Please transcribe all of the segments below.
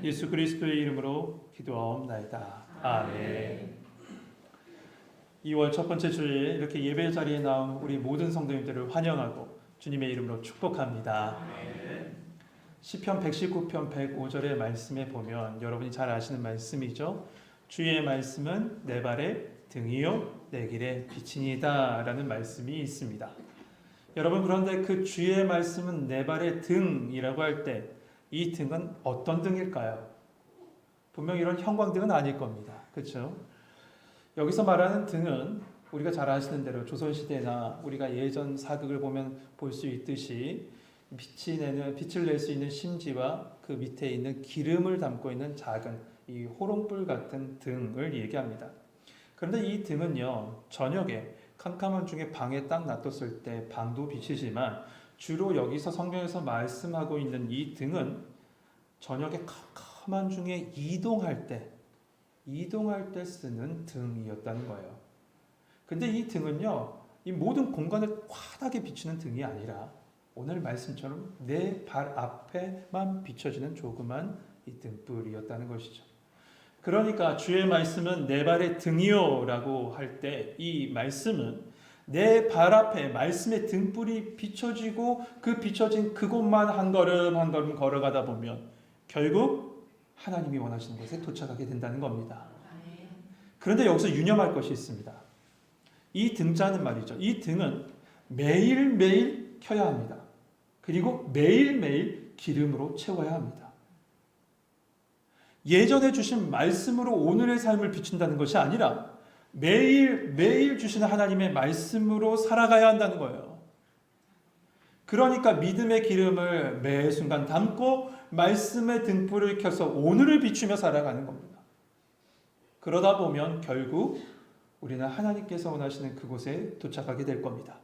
예수 그리스도의 이름으로 기도하옵나이다. 아멘. 2월 첫 번째 주일 이렇게 예배 자리에 나온 우리 모든 성도님들을 환영하고 주님의 이름으로 축복합니다. 시편 119편 105절의 말씀에 보면 여러분이 잘 아시는 말씀이죠. 주의 말씀은 내 발의 등이요 내 길의 빛이니이다 라는 말씀이 있습니다. 여러분, 그런데 그 주의 말씀은 내 발의 등이라고 할 때 이 등은 어떤 등일까요? 분명 이런 형광등은 아닐 겁니다. 그렇죠? 여기서 말하는 등은 우리가 잘 아시는 대로 조선시대나 우리가 예전 사극을 보면 볼 수 있듯이 빛을 낼 수 있는 심지와 그 밑에 있는 기름을 담고 있는 작은 이 호롱불 같은 등을 얘기합니다. 그런데 이 등은요, 저녁에 캄캄한 중에 방에 딱 놔뒀을 때 방도 비치지만 주로 여기서 성경에서 말씀하고 있는 이 등은 저녁에 캄캄한 중에 이동할 때 쓰는 등이었다는 거예요. 근데 이 등은요, 이 모든 공간을 환하게 비추는 등이 아니라 오늘 말씀처럼 내 발 앞에만 비춰지는 조그만 이 등불이었다는 것이죠. 그러니까 주의 말씀은 내 발의 등이요 라고 할 때 이 말씀은 내 발 앞에 말씀의 등불이 비춰지고 그 비춰진 그곳만 한 걸음 한 걸음 걸어가다 보면 결국 하나님이 원하시는 곳에 도착하게 된다는 겁니다. 그런데 여기서 유념할 것이 있습니다. 이 등자는 말이죠. 이 등은 매일매일 켜야 합니다. 그리고 매일매일 기름으로 채워야 합니다. 예전에 주신 말씀으로 오늘의 삶을 비춘다는 것이 아니라 매일 주시는 하나님의 말씀으로 살아가야 한다는 거예요. 그러니까 믿음의 기름을 매 순간 담고 말씀의 등불을 켜서 오늘을 비추며 살아가는 겁니다. 그러다 보면 결국 우리는 하나님께서 원하시는 그곳에 도착하게 될 겁니다.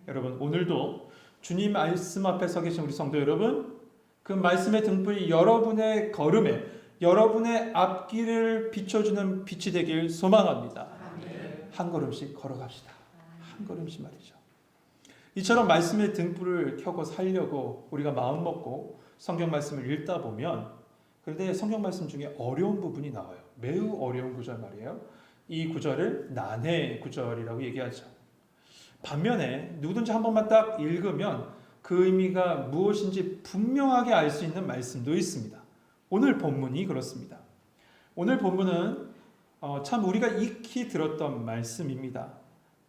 여러분, 오늘도 주님 말씀 앞에 서 계신 우리 성도 여러분, 그 말씀의 등불이 여러분의 걸음에, 여러분의 앞길을 비춰주는 빛이 되길 소망합니다. 한 걸음씩 걸어갑시다. 한 걸음씩 말이죠. 이처럼 말씀의 등불을 켜고 살려고 우리가 마음 먹고 성경 말씀을 읽다 보면, 그런데 성경 말씀 중에 어려운 부분이 나와요. 매우 어려운 구절 말이에요. 이 구절을 난해 구절이라고 얘기하죠. 반면에 누구든지 한 번만 딱 읽으면 그 의미가 무엇인지 분명하게 알 수 있는 말씀도 있습니다. 오늘 본문이 그렇습니다. 오늘 본문은 참 우리가 익히 들었던 말씀입니다.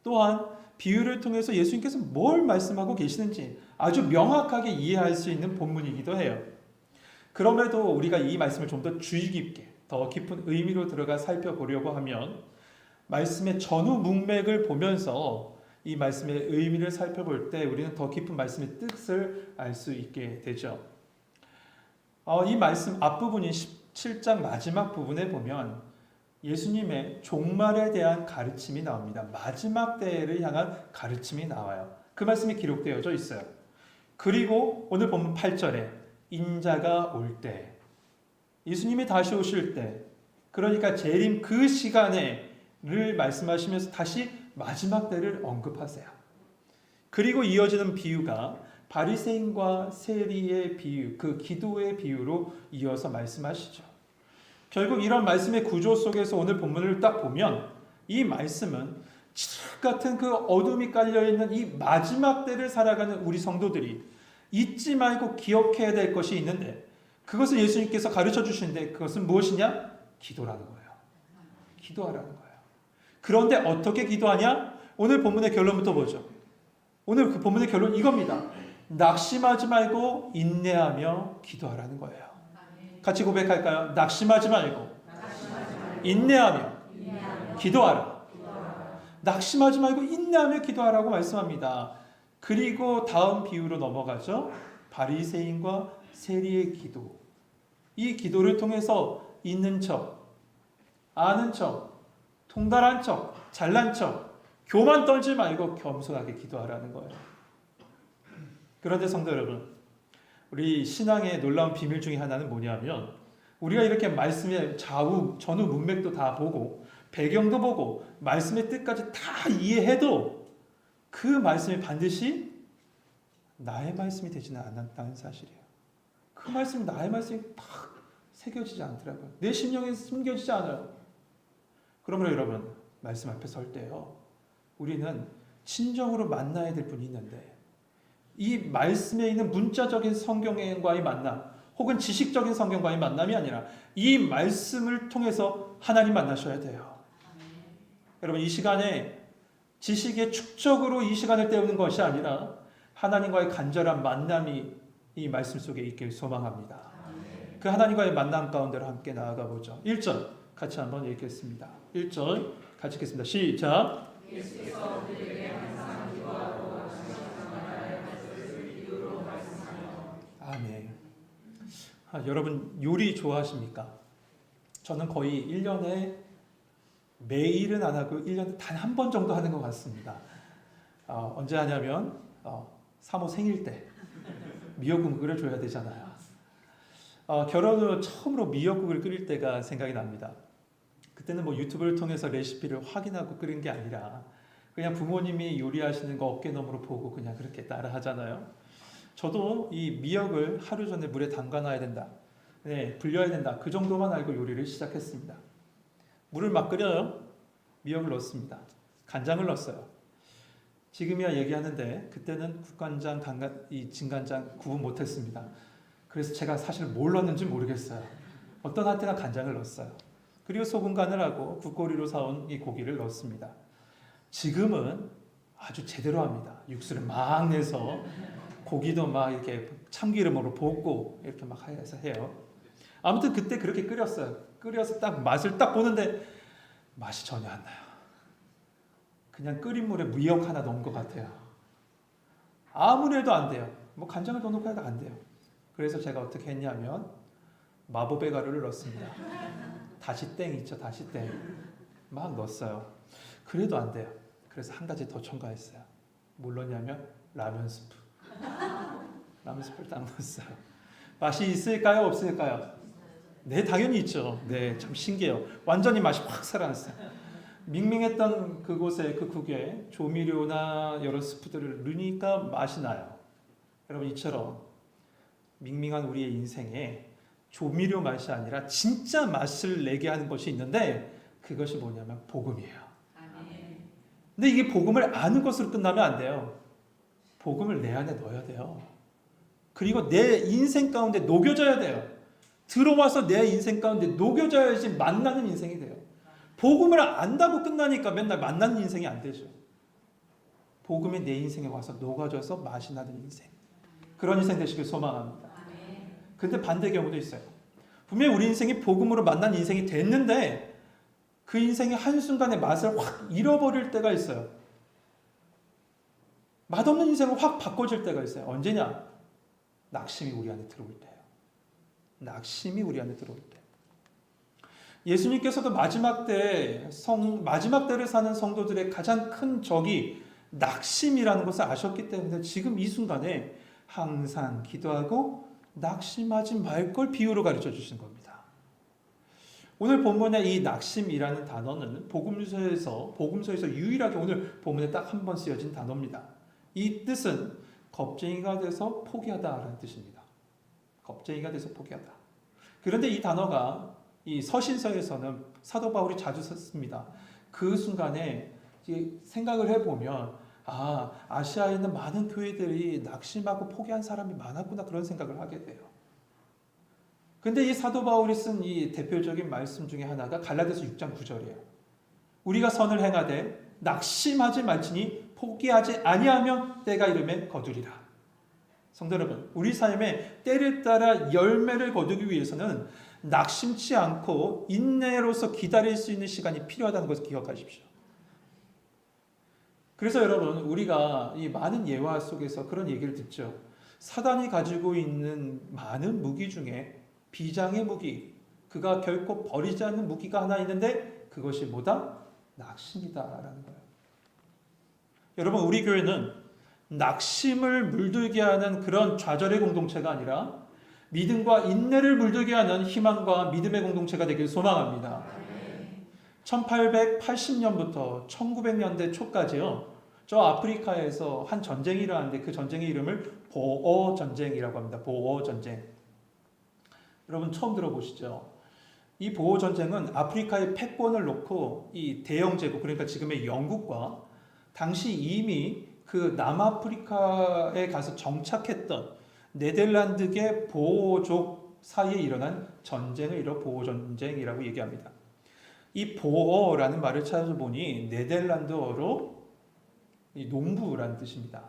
또한 비유를 통해서 예수님께서 뭘 말씀하고 계시는지 아주 명확하게 이해할 수 있는 본문이기도 해요. 그럼에도 우리가 이 말씀을 좀 더 주의 깊게, 더 깊은 의미로 들어가 살펴보려고 하면 말씀의 전후 문맥을 보면서 이 말씀의 의미를 살펴볼 때 우리는 더 깊은 말씀의 뜻을 알 수 있게 되죠. 이 말씀 앞부분인 17장 마지막 부분에 보면 예수님의 종말에 대한 가르침이 나옵니다. 마지막 때를 향한 가르침이 나와요. 그 말씀이 기록되어져 있어요. 그리고 오늘 본문 8절에 인자가 올 때, 예수님이 다시 오실 때, 그러니까 재림 그 시간에를 말씀하시면서 다시 마지막 때를 언급하세요. 그리고 이어지는 비유가 바리새인과 세리의 비유, 그 기도의 비유로 이어서 말씀하시죠. 결국 이런 말씀의 구조 속에서 오늘 본문을 딱 보면 이 말씀은 칠흑 같은 그 어둠이 깔려있는 이 마지막 때를 살아가는 우리 성도들이 잊지 말고 기억해야 될 것이 있는데, 그것을 예수님께서 가르쳐 주시는데 그것은 무엇이냐? 기도라는 거예요. 기도하라는 거예요. 그런데 어떻게 기도하냐? 오늘 본문의 결론부터 보죠. 오늘 그 본문의 결론 이겁니다. 낙심하지 말고 인내하며 기도하라는 거예요. 같이 고백할까요? 낙심하지 말고 인내하며 기도하라. 낙심하지 말고 인내하며 기도하라고 말씀합니다. 그리고 다음 비유로 넘어가죠. 바리새인과 세리의 기도. 이 기도를 통해서 있는 척, 아는 척, 통달한 척, 잘난 척, 교만 떨지 말고 겸손하게 기도하라는 거예요. 그런데 성도 여러분, 우리 신앙의 놀라운 비밀 중에 하나는 뭐냐면, 우리가 이렇게 말씀의 전후 문맥도 다 보고 배경도 보고 말씀의 뜻까지 다 이해해도 그 말씀이 반드시 나의 말씀이 되지는 않았다는 사실이에요. 그 말씀이 나의 말씀이 딱 새겨지지 않더라고요. 내 심령에 숨겨지지 않아요. 그러므로 여러분, 말씀 앞에 설 때요, 우리는 진정으로 만나야 될 분이 있는데, 이 말씀에 있는 문자적인 성경과의 만남, 혹은 지식적인 성경과의 만남이 아니라 이 말씀을 통해서 하나님 만나셔야 돼요. 여러분, 이 시간에 지식의 축적으로 이 시간을 때우는 것이 아니라 하나님과의 간절한 만남이 이 말씀 속에 있길 소망합니다. 그 하나님과의 만남 가운데로 함께 나아가 보죠. 1절 같이 한번 읽겠습니다. 1절 같이 읽겠습니다. 시작. 아멘. 여러분, 요리 좋아하십니까? 저는 거의 1년에 매일은 안 하고 1년에 단 한 번 정도 하는 것 같습니다. 언제 하냐면 사모 생일 때 미역국을 끓여줘야 되잖아요. 결혼 후 처음으로 미역국을 끓일 때가 생각이 납니다. 그때는 뭐 유튜브를 통해서 레시피를 확인하고 끓인 게 아니라 그냥 부모님이 요리하시는 거 어깨너머로 보고 그냥 그렇게 따라 하잖아요. 저도 이 미역을 하루 전에 물에 담가놔야 된다, 불려야 된다, 그 정도만 알고 요리를 시작했습니다. 물을 막 끓여요. 미역을 넣습니다. 간장을 넣었어요. 지금이야 얘기하는데 그때는 국간장, 이 진간장 구분 못했습니다. 그래서 제가 사실 뭘 넣었는지 모르겠어요. 어떤 한테나 간장을 넣었어요. 그리고 소금 간을 하고 국고리로 사온 이 고기를 넣었습니다. 지금은 아주 제대로 합니다. 육수를 막 내서 고기도 막 이렇게 참기름으로 볶고 이렇게 막 해서 해요. 아무튼 그때 그렇게 끓였어요. 끓여서 딱 맛을 딱 보는데 맛이 전혀 안 나요. 그냥 끓인 물에 미역 하나 넣은 것 같아요. 아무리 해도 안 돼요. 뭐 간장을 더 넣고 해도 안 돼요. 그래서 제가 어떻게 했냐면 마법의 가루를 넣었습니다. 다시땡 있죠, 다시땡. 막 넣었어요. 그래도 안 돼요. 그래서 한 가지 더 첨가했어요. 뭘 넣었냐면 라면 스프. 라면 스프를 딱 넣었어요. 맛이 있을까요, 없을까요? 네, 당연히 있죠. 네, 참 신기해요. 완전히 맛이 확 살아났어요. 밍밍했던 그곳에, 그 국에 조미료나 여러 스프들을 넣으니까 맛이 나요. 여러분, 이처럼 밍밍한 우리의 인생에 조미료 맛이 아니라 진짜 맛을 내게 하는 것이 있는데 그것이 뭐냐면 복음이에요. 근데 이게 복음을 아는 것으로 끝나면 안 돼요. 복음을 내 안에 넣어야 돼요. 그리고 내 인생 가운데 녹여져야 돼요. 들어와서 내 인생 가운데 녹여져야지 만나는 인생이 돼요. 복음을 안다고 끝나니까 맨날 만나는 인생이 안 되죠. 복음이 내 인생에 와서 녹아져서 맛이 나는 인생. 그런 인생 되시길 소망합니다. 근데 반대 경우도 있어요. 분명히 우리 인생이 복음으로 만난 인생이 됐는데 그 인생이 한순간에 맛을 확 잃어버릴 때가 있어요. 맛없는 인생을 확 바꿔줄 때가 있어요. 언제냐? 낙심이 우리 안에 들어올 때예요. 낙심이 우리 안에 들어올 때. 예수님께서도 마지막 때를 사는 성도들의 가장 큰 적이 낙심이라는 것을 아셨기 때문에 지금 이 순간에 항상 기도하고 낙심하지 말 걸 비유로 가르쳐 주신 겁니다. 오늘 본문의 이 낙심이라는 단어는 복음서에서 유일하게 오늘 본문에 딱 한 번 쓰여진 단어입니다. 이 뜻은 겁쟁이가 돼서 포기하다라는 뜻입니다. 겁쟁이가 돼서 포기하다. 그런데 이 단어가 이 서신서에서는 사도 바울이 자주 썼습니다. 그 순간에 생각을 해보면 아시아에 있는 많은 교회들이 낙심하고 포기한 사람이 많았구나, 그런 생각을 하게 돼요. 근데 이 사도 바울이 쓴 이 대표적인 말씀 중에 하나가 갈라디아서 6장 9절이에요. 우리가 선을 행하되 낙심하지 말지니 포기하지 아니하면 때가 이르매 거두리라. 성도 여러분, 우리 삶에 때를 따라 열매를 거두기 위해서는 낙심치 않고 인내로서 기다릴 수 있는 시간이 필요하다는 것을 기억하십시오. 그래서 여러분, 우리가 이 많은 예화 속에서 그런 얘기를 듣죠. 사단이 가지고 있는 많은 무기 중에 비장의 무기, 그가 결코 버리지 않는 무기가 하나 있는데 그것이 뭐다? 낙심이다라는 거예요. 여러분, 우리 교회는 낙심을 물들게 하는 그런 좌절의 공동체가 아니라 믿음과 인내를 물들게 하는 희망과 믿음의 공동체가 되길 소망합니다. 1880년부터 1900년대 초까지요, 저 아프리카에서 한 전쟁이 일어났는데 그 전쟁의 이름을 보어 전쟁이라고 합니다. 보어 전쟁. 여러분 처음 들어보시죠? 이 보호 전쟁은 아프리카의 패권을 놓고 이 대영 제국, 그러니까 지금의 영국과 당시 이미 그 남아프리카에 가서 정착했던 네덜란드계 보호족 사이에 일어난 전쟁을 이뤄 보호 전쟁이라고 얘기합니다. 이 보호라는 말을 찾아보니 네덜란드어로 이 농부라는 뜻입니다.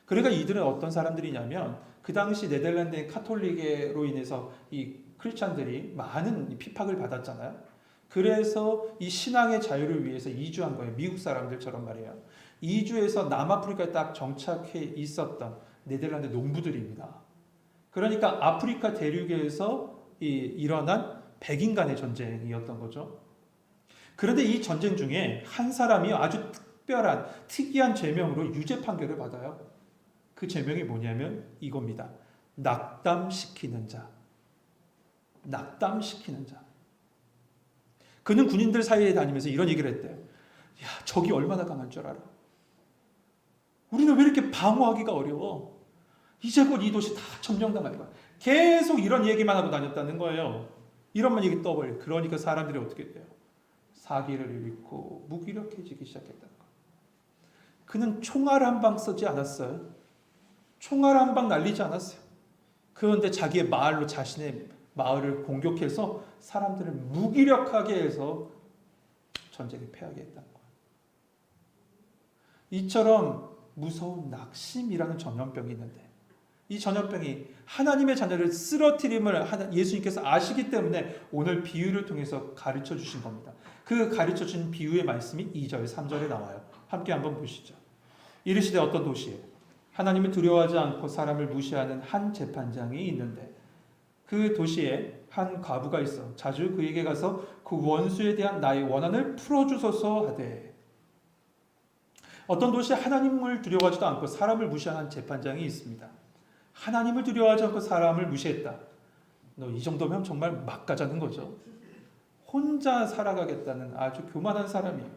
그러니까 이들은 어떤 사람들이냐면 그 당시 네덜란드의 카톨릭으로 인해서 이 크리스찬들이 많은 핍박을 받았잖아요. 그래서 이 신앙의 자유를 위해서 이주한 거예요. 미국 사람들처럼 말이에요. 이주해서 남아프리카에 딱 정착해 있었던 네덜란드 농부들입니다. 그러니까 아프리카 대륙에서 일어난 백인 간의 전쟁이었던 거죠. 그런데 이 전쟁 중에 한 사람이 아주 특별한 특이한 죄명으로 유죄 판결을 받아요. 그 죄명이 뭐냐면 이겁니다. 낙담시키는 자. 낙담시키는 자. 그는 군인들 사이에 다니면서 이런 얘기를 했대요. 야, 적이 얼마나 강한 줄 알아? 우리는 왜 이렇게 방어하기가 어려워? 이제 곧 이 도시 다 점령당할 거야. 계속 이런 얘기만 하고 다녔다는 거예요. 이런만 얘기 떠버려. 그러니까 사람들이 어떻게 돼요? 사기를 일으키고 무기력해지기 시작했다는 거예요. 그는 총알 한 방 쓰지 않았어요. 총알 한 방 날리지 않았어요. 그런데 자기의 마을로 자신의 마을을 공격해서 사람들을 무기력하게 해서 전쟁에 패하게 했다는 거예요. 이처럼 무서운 낙심이라는 전염병이 있는데 이 전염병이 하나님의 자녀를 쓰러뜨림을 예수님께서 아시기 때문에 오늘 비유를 통해서 가르쳐 주신 겁니다. 그 가르쳐 준 비유의 말씀이 2절, 3절에 나와요. 함께 한번 보시죠. 이르시되 어떤 도시에 하나님을 두려워하지 않고 사람을 무시하는 한 재판장이 있는데 그 도시에 한 과부가 있어 자주 그에게 가서 그 원수에 대한 나의 원한을 풀어주소서 하되 어떤 도시에 하나님을 두려워하지도 않고 사람을 무시하는 재판장이 있습니다. 하나님을 두려워하지 않고 사람을 무시했다. 너 이 정도면 정말 막가자는 거죠. 혼자 살아가겠다는 아주 교만한 사람이에요.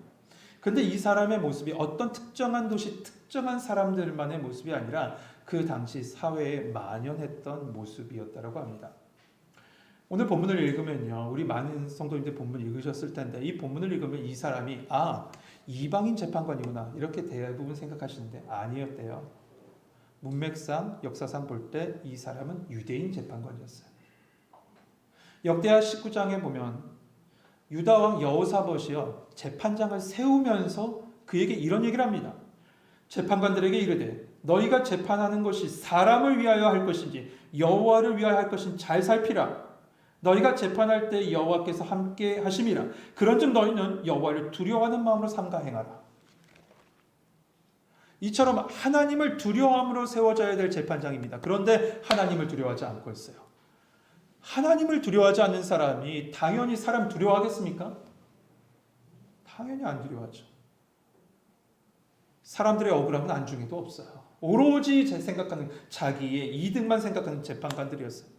근데 이 사람의 모습이 어떤 특정한 도시, 특정한 사람들만의 모습이 아니라 그 당시 사회에 만연했던 모습이었다고 합니다. 오늘 본문을 읽으면요. 우리 많은 성도님들 본문 읽으셨을 텐데 이 본문을 읽으면 이 사람이 이방인 재판관이구나 이렇게 대부분 생각하시는데 아니었대요. 문맥상 역사상 볼 때 이 사람은 유대인 재판관이었어요. 역대하 19장에 보면 유다왕 여호사밧이요 재판장을 세우면서 그에게 이런 얘기를 합니다. 재판관들에게 이르되 너희가 재판하는 것이 사람을 위하여 할 것인지 여호와를 위하여 할 것인지 잘 살피라. 너희가 재판할 때 여호와께서 함께 하심이라. 그런즉 너희는 여호와를 두려워하는 마음으로 삼가 행하라. 이처럼 하나님을 두려워함으로 세워져야 될 재판장입니다. 그런데 하나님을 두려워하지 않고 있어요. 하나님을 두려워하지 않는 사람이 당연히 사람 두려워하겠습니까? 당연히 안 두려워하죠. 사람들의 억울함은 안중에도 없어요. 오로지 생각하는 자기의 이득만 생각하는 재판관들이었어요.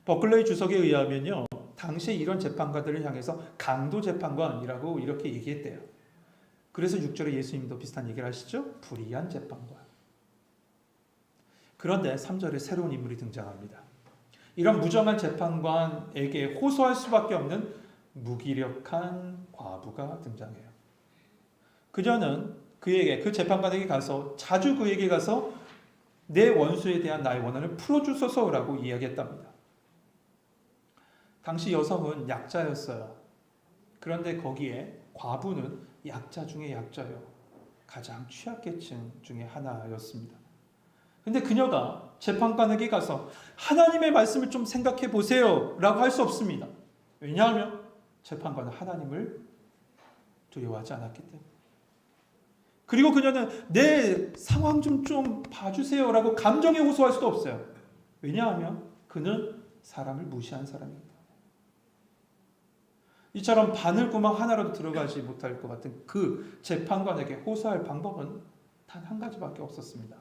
버클레이 주석에 의하면요. 당시에 이런 재판관들을 향해서 강도 재판관이라고 이렇게 얘기했대요. 그래서 6절에 예수님도 비슷한 얘기를 하시죠. 불의한 재판관. 그런데 3절에 새로운 인물이 등장합니다. 이런 무정한 재판관에게 호소할 수밖에 없는 무기력한 과부가 등장해요. 그녀는 그 재판관에게 가서 자주 그에게 가서 내 원수에 대한 나의 원한을 풀어주소서라고 이야기했답니다. 당시 여성은 약자였어요. 그런데 거기에 과부는 약자 중에 약자요. 가장 취약계층 중에 하나였습니다. 근데 그녀가 재판관에게 가서 하나님의 말씀을 좀 생각해 보세요 라고 할 수 없습니다. 왜냐하면 재판관은 하나님을 두려워하지 않았기 때문에. 그리고 그녀는 내 상황 좀 봐주세요 라고 감정에 호소할 수도 없어요. 왜냐하면 그는 사람을 무시한 사람입니다. 이처럼 바늘구멍 하나라도 들어가지 못할 것 같은 그 재판관에게 호소할 방법은 단 한 가지밖에 없었습니다.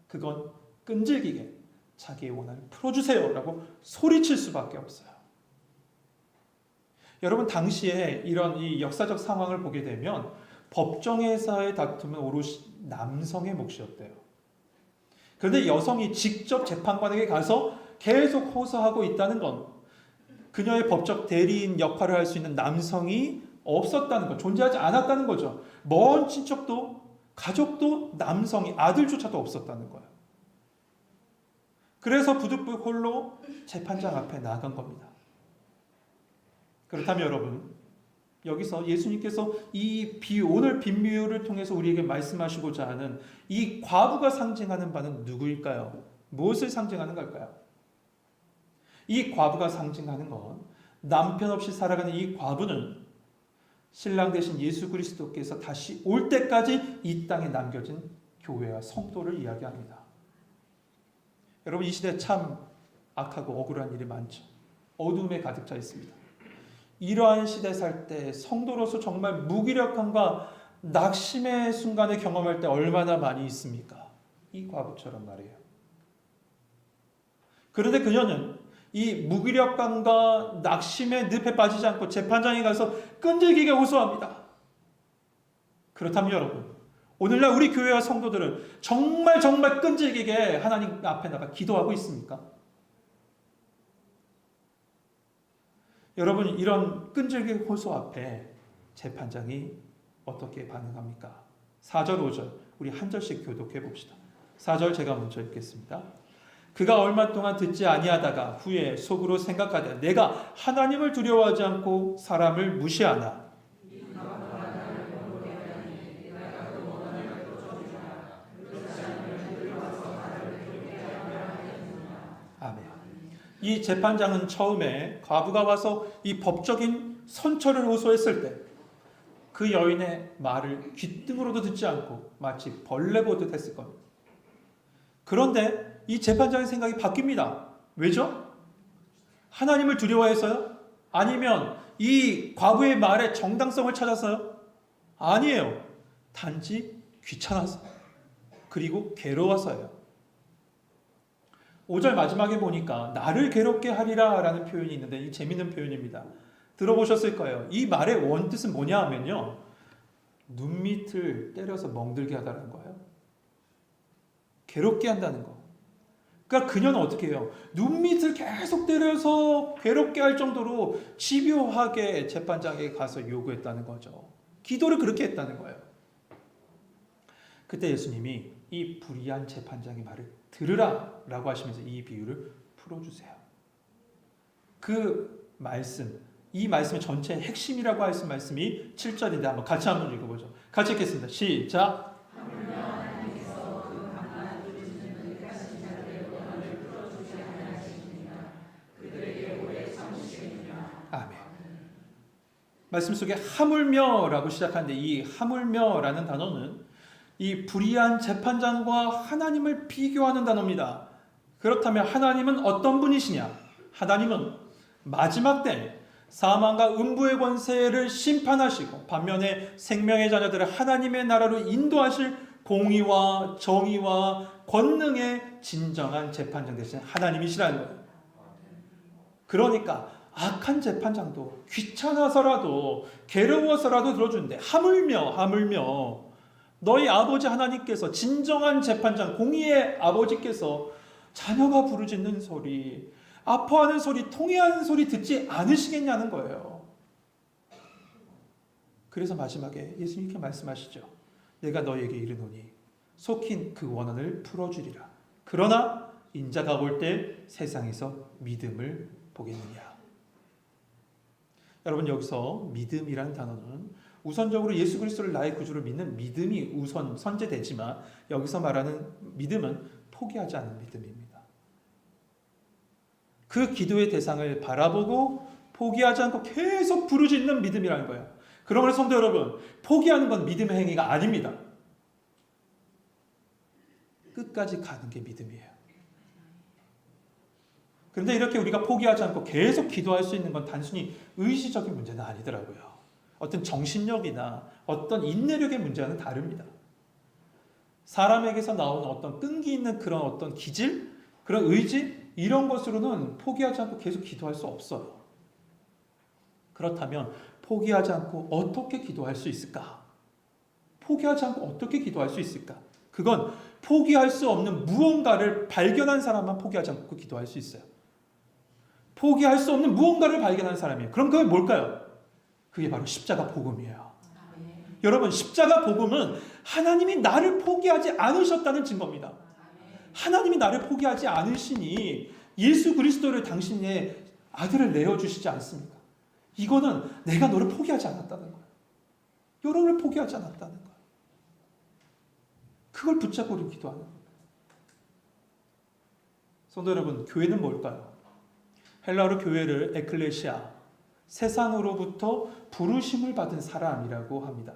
그건 끈질기게 자기의 원한을 풀어주세요 라고 소리칠 수밖에 없어요. 여러분 당시에 이런 이 역사적 상황을 보게 되면 법정에서의 다툼은 오롯이 남성의 몫이었대요. 그런데 여성이 직접 재판관에게 가서 계속 호소하고 있다는 건 그녀의 법적 대리인 역할을 할 수 있는 남성이 없었다는 것, 존재하지 않았다는 거죠. 먼 친척도 가족도 남성이 아들조차도 없었다는 거예요. 그래서 부득불 홀로 재판장 앞에 나간 겁니다. 그렇다면 여러분, 여기서 예수님께서 오늘 빈비유를 통해서 우리에게 말씀하시고자 하는 이 과부가 상징하는 바는 누구일까요? 무엇을 상징하는 걸까요? 이 과부가 상징하는 건 남편 없이 살아가는 이 과부는 신랑 되신 예수 그리스도께서 다시 올 때까지 이 땅에 남겨진 교회와 성도를 이야기합니다. 여러분, 이 시대 참 악하고 억울한 일이 많죠. 어둠에 가득 차 있습니다. 이러한 시대 살 때 성도로서 정말 무기력함과 낙심의 순간을 경험할 때 얼마나 많이 있습니까? 이 과부처럼 말이에요. 그런데 그녀는 이 무기력감과 낙심의 늪에 빠지지 않고 재판장에 가서 끈질기게 호소합니다. 그렇다면 여러분, 오늘날 우리 교회와 성도들은 정말 끈질기게 하나님 앞에 나가 기도하고 있습니까? 여러분, 이런 끈질긴 호소 앞에 재판장이 어떻게 반응합니까? 4절, 5절 우리 한 절씩 교독해 봅시다. 4절 제가 먼저 읽겠습니다. 그가 얼마 동안 듣지 아니하다가 후에 속으로 생각하되 내가 하나님을 두려워하지 않고 사람을 무시하나. 아멘. 이 재판장은 처음에 과부가 와서 이 법적인 선처를 호소했을 때 그 여인의 말을 귓등으로도 듣지 않고 마치 벌레 보듯 했을 겁니다. 그런데 이 재판장의 생각이 바뀝니다. 왜죠? 하나님을 두려워해서요? 아니면 이 과부의 말의 정당성을 찾아서요? 아니에요. 단지 귀찮아서, 그리고 괴로워서요. 5절 마지막에 보니까 나를 괴롭게 하리라 라는 표현이 있는데 이 재밌는 표현입니다. 들어보셨을 거예요. 이 말의 원뜻은 뭐냐 하면요, 눈밑을 때려서 멍들게 하다는 거예요. 괴롭게 한다는 거. 그러니까 그녀는 어떻게 해요? 눈밑을 계속 때려서 괴롭게 할 정도로 집요하게 재판장에 가서 요구했다는 거죠. 기도를 그렇게 했다는 거예요. 그때 예수님이 이 불의한 재판장의 말을 들으라 라고 하시면서 이 비유를 풀어주세요. 그 말씀, 이 말씀의 전체 핵심이라고 하신 말씀이 7절인데 한번 같이 한번 읽어보죠. 같이 읽겠습니다. 시작. 아멘. 말씀 속에 하물며라고 시작하는데 이 하물며라는 단어는 이 불의한 재판장과 하나님을 비교하는 단어입니다. 그렇다면 하나님은 어떤 분이시냐? 하나님은 마지막 때 사망과 음부의 권세를 심판하시고 반면에 생명의 자녀들을 하나님의 나라로 인도하실 공의와 정의와 권능의 진정한 재판장 되신 하나님이시라는 거예요. 그러니까 악한 재판장도 귀찮아서라도 괴로워서라도 들어주는데 하물며 너희 아버지 하나님께서 진정한 재판장 공의의 아버지께서 자녀가 부르짖는 소리, 아파하는 소리, 통해하는 소리 듣지 않으시겠냐는 거예요. 그래서 마지막에 예수님 이렇게 말씀하시죠. 내가 너에게 이르노니 속히 그 원한을 풀어주리라. 그러나 인자가 올 때 세상에서 믿음을 보겠느냐. 여러분, 여기서 믿음이라는 단어는 우선적으로 예수 그리스도를 나의 구주로 믿는 믿음이 우선 선제되지만 여기서 말하는 믿음은 포기하지 않는 믿음입니다. 그 기도의 대상을 바라보고 포기하지 않고 계속 부르짖는 믿음이라는 거예요. 그러므로 성도 여러분, 포기하는 건 믿음의 행위가 아닙니다. 끝까지 가는 게 믿음이에요. 그런데 이렇게 우리가 포기하지 않고 계속 기도할 수 있는 건 단순히 의지적인 문제는 아니더라고요. 어떤 정신력이나 어떤 인내력의 문제와는 다릅니다. 사람에게서 나오는 어떤 끈기 있는 그런 어떤 기질, 그런 의지, 이런 것으로는 포기하지 않고 계속 기도할 수 없어요. 그렇다면 포기하지 않고 어떻게 기도할 수 있을까? 포기하지 않고 어떻게 기도할 수 있을까? 그건 포기할 수 없는 무언가를 발견한 사람만 포기하지 않고 기도할 수 있어요. 포기할 수 없는 무언가를 발견한 사람이에요. 그럼 그게 뭘까요? 그게 바로 십자가 복음이에요. 여러분, 십자가 복음은 하나님이 나를 포기하지 않으셨다는 증거입니다. 하나님이 나를 포기하지 않으시니 예수 그리스도를 당신의 아들을 내어주시지 않습니까? 이거는 내가 너를 포기하지 않았다는 거예요. 여러분을 포기하지 않았다는 거예요. 그걸 붙잡고 우리 기도하는 거예요. 성도 여러분, 교회는 뭘까요? 헬라어로 교회를 에클레시아, 세상으로부터 부르심을 받은 사람이라고 합니다.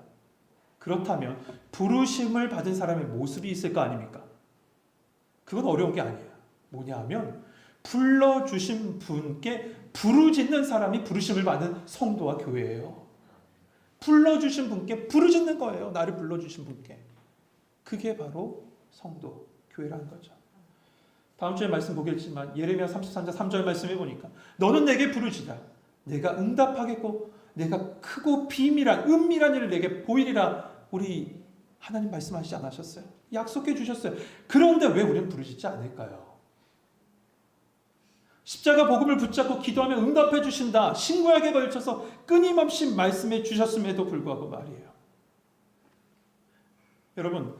그렇다면 부르심을 받은 사람의 모습이 있을 거 아닙니까? 그건 어려운 게 아니에요. 뭐냐 하면 불러주신 분께 부르짖는 사람이 부르심을 받은 성도와 교회예요. 불러주신 분께 부르짖는 거예요. 나를 불러주신 분께. 그게 바로 성도, 교회라는 거죠. 다음 주에 말씀 보겠지만 예레미야 33장 3절 말씀해 보니까 너는 내게 부르짖으라. 내가 응답하겠고 내가 크고 비밀한 은밀한 일을 내게 보이리라. 우리 하나님 말씀하시지 않으셨어요? 약속해 주셨어요. 그런데 왜 우리는 부르짖지 않을까요? 십자가 복음을 붙잡고 기도하면 응답해 주신다. 신구약에 걸쳐서 끊임없이 말씀해 주셨음에도 불구하고 말이에요. 여러분,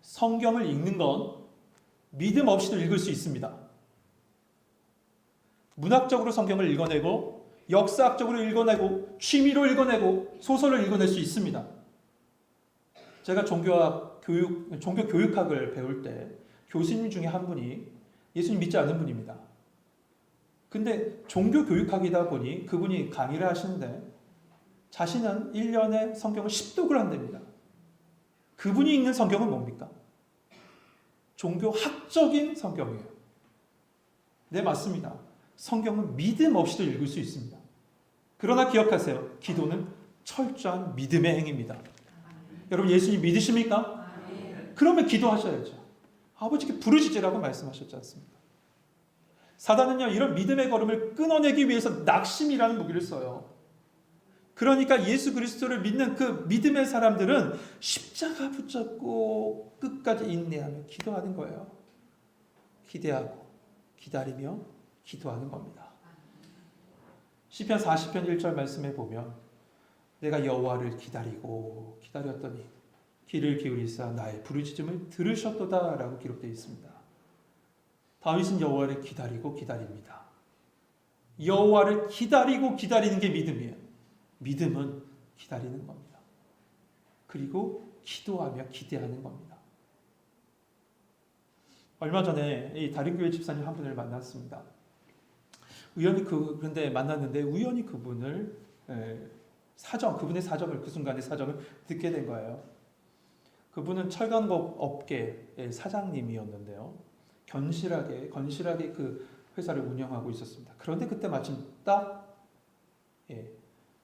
성경을 읽는 건 믿음 없이도 읽을 수 있습니다. 문학적으로 성경을 읽어내고 역사학적으로 읽어내고 취미로 읽어내고 소설을 읽어낼 수 있습니다. 제가 종교 교육학을 배울 때 교수님 중에 한 분이 예수님 믿지 않는 분입니다. 근데 종교 교육학이다 보니 그분이 강의를 하시는데 자신은 1년에 성경을 10독을 한답니다. 그분이 읽는 성경은 뭡니까? 종교학적인 성경이에요. 네, 맞습니다. 성경은 믿음 없이도 읽을 수 있습니다. 그러나 기억하세요. 기도는 철저한 믿음의 행위입니다. 여러분, 예수님 믿으십니까? 그러면 기도하셔야죠. 아버지께 부르짖으라고 말씀하셨지 않습니까? 사단은요, 이런 믿음의 걸음을 끊어내기 위해서 낙심이라는 무기를 써요. 그러니까 예수 그리스도를 믿는 그 믿음의 사람들은 십자가 붙잡고 끝까지 인내하며 기도하는 거예요. 기대하고 기다리며 기도하는 겁니다. 시편 40편 1절 말씀에 보면 내가 여호와를 기다리고 기다렸더니 귀를 기울이사 나의 부르짖음을 들으셨도다 라고 기록되어 있습니다. 다윗은 여호와를 기다리고 기다립니다. 여호와를 기다리고 기다리는 게 믿음이에요. 믿음은 기다리는 겁니다. 그리고 기도하며 기대하는 겁니다. 얼마 전에 이 다른 교회 집사님 한 분을 만났습니다. 그런데 만났는데 우연히 그분의 사정을 그 순간의 사정을 듣게 된 거예요. 그분은 철강업 업계의 사장님이었는데요. 건실하게 그 회사를 운영하고 있었습니다. 그런데 그때 마침 딱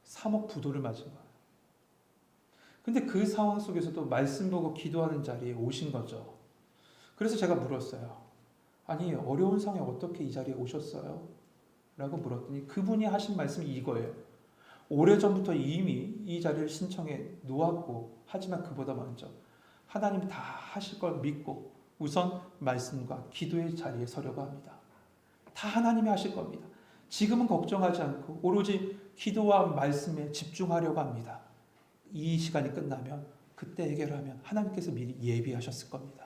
3억 부도를 맞은 거예요. 근데 그 상황 속에서도 말씀 보고 기도하는 자리에 오신 거죠. 그래서 제가 물었어요. 아니, 어려운 상황에 어떻게 이 자리에 오셨어요? 라고 물었더니 그분이 하신 말씀이 이거예요. 오래전부터 이미 이 자리를 신청해 놓았고, 하지만 그보다 먼저 하나님이 다 하실 걸 믿고 우선 말씀과 기도의 자리에 서려고 합니다. 다 하나님이 하실 겁니다. 지금은 걱정하지 않고 오로지 기도와 말씀에 집중하려고 합니다. 이 시간이 끝나면 그때 해결하면 하나님께서 미리 예비하셨을 겁니다.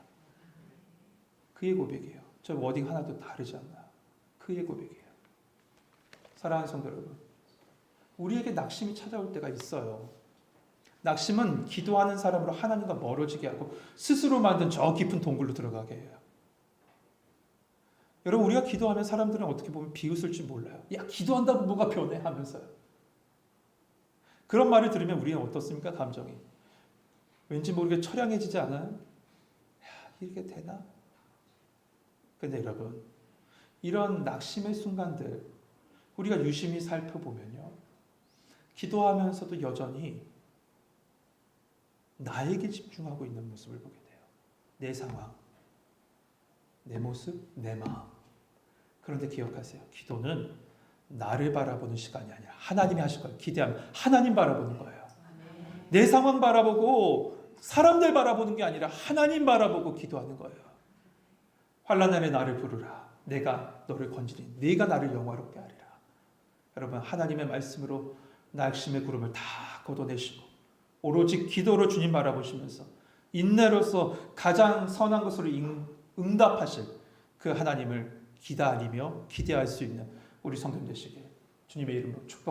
그의 고백이에요. 저 워딩 하나도 다르지 않나요? 그의 고백이에요. 사랑하는 성도 여러분, 우리에게 낙심이 찾아올 때가 있어요. 낙심은 기도하는 사람으로 하나님과 멀어지게 하고 스스로 만든 저 깊은 동굴로 들어가게 해요. 여러분, 우리가 기도하면 사람들은 어떻게 보면 비웃을지 몰라요. 야, 기도한다고 뭐가 변해? 하면서요. 그런 말을 들으면 우리는 어떻습니까? 감정이. 왠지 모르게 처량해지지 않아요? 야, 이게 되나? 근데 여러분, 이런 낙심의 순간들 우리가 유심히 살펴보면요, 기도하면서도 여전히 나에게 집중하고 있는 모습을 보게 돼요. 내 상황, 내 모습, 내 마음. 그런데 기억하세요. 기도는 나를 바라보는 시간이 아니라 하나님이 하실 거예요. 기대하면 하나님 바라보는 거예요. 내 상황 바라보고 사람들 바라보는 게 아니라 하나님 바라보고 기도하는 거예요. 환난 날에 나를 부르라. 내가 너를 건지리니 네가 나를 영화롭게 하리라. 여러분 하나님의 말씀으로 낙심의 구름을 다 걷어내시고 오로지 기도로 주님 바라보시면서 인내로서 가장 선한 것으로 응답하실 그 하나님을 기다리며 기대할 수 있는 우리 성도님 되시길 주님의 이름으로 축복